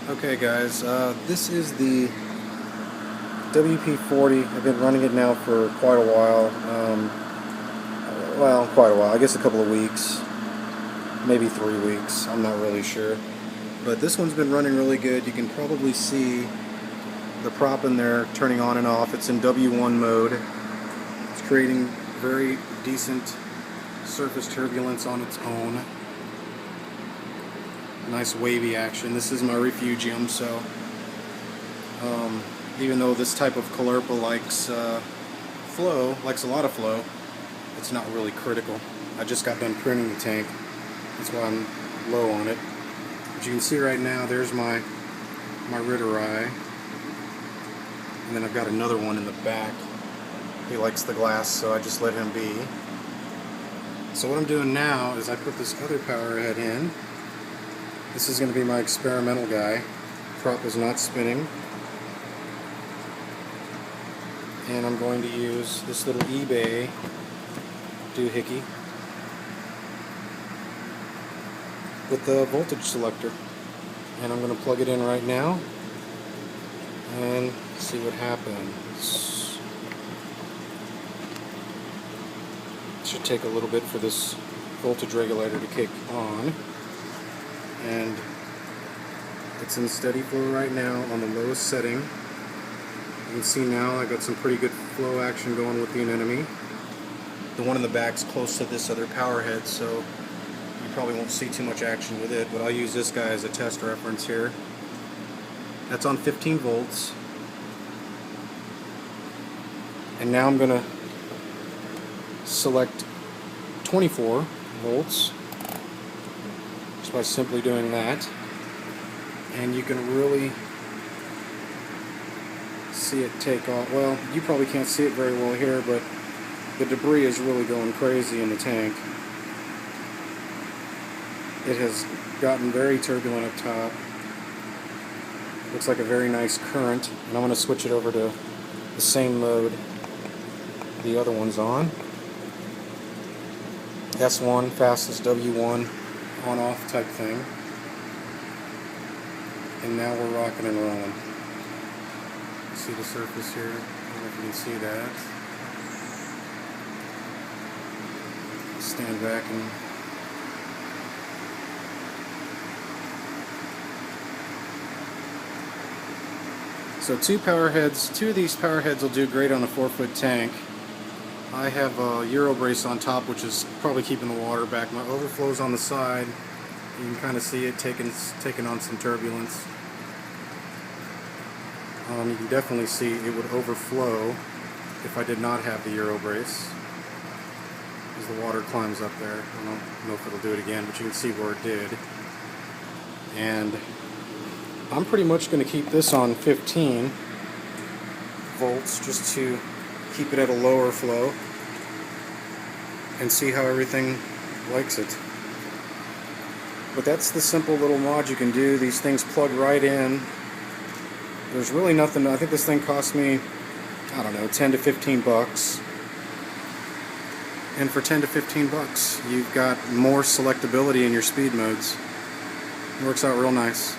Okay guys, this is the WP40. I've been running it now for quite a while. Well, quite a while. I guess a couple of weeks. Maybe 3 weeks. I'm not really sure. But this one's been running really good. You can probably see the prop in there turning on and off. It's in W1 mode. It's creating very decent surface turbulence on its own. Nice wavy action. This is my refugium, so even though this type of caulerpa likes likes a lot of flow, it's not really critical. I just got done printing the tank. That's why I'm low on it. But you can see right now, there's my Ritter eye. And then I've got another one in the back. He likes the glass, so I just let him be. So what I'm doing now is I put this other power head in. This is going to be my experimental guy. Prop is not spinning. And I'm going to use this little eBay doohickey with the voltage selector. And I'm going to plug it in right now and see what happens. It should take a little bit for this voltage regulator to kick on. And it's in steady flow right now on the lowest setting. You can see now I got some pretty good flow action going with the anemone. The one in the back's close to this other power head, so you probably won't see too much action with it, but I'll use this guy as a test reference here. That's on 15 volts. And now I'm going to select 24 volts. By simply doing that, and you can really see it take off. Well, you probably can't see it very well here, but the debris is really going crazy in the tank. It has gotten very turbulent up top. Looks like a very nice current, and I'm going to switch it over to the same mode the other one's on. S1, fastest W1 on-off type thing, and now we're rocking and rolling. See the surface here? I don't know if you can see that. Stand back and so two of these power heads will do great on a 4-foot tank. I have a Euro brace on top, which is probably keeping the water back. My overflow's on the side. You can kind of see it taking on some turbulence. You can definitely see it would overflow if I did not have the Euro brace, as the water climbs up there. I don't know if it'll do it again, but you can see where it did. And I'm pretty much going to keep this on 15 volts just to keep it at a lower flow and see how everything likes it. But that's the simple little mod you can do. These things plug right in. There's really nothing. I think this thing cost me, I don't know, 10 to 15 bucks. And for 10 to 15 bucks, you've got more selectability in your speed modes. It works out real nice.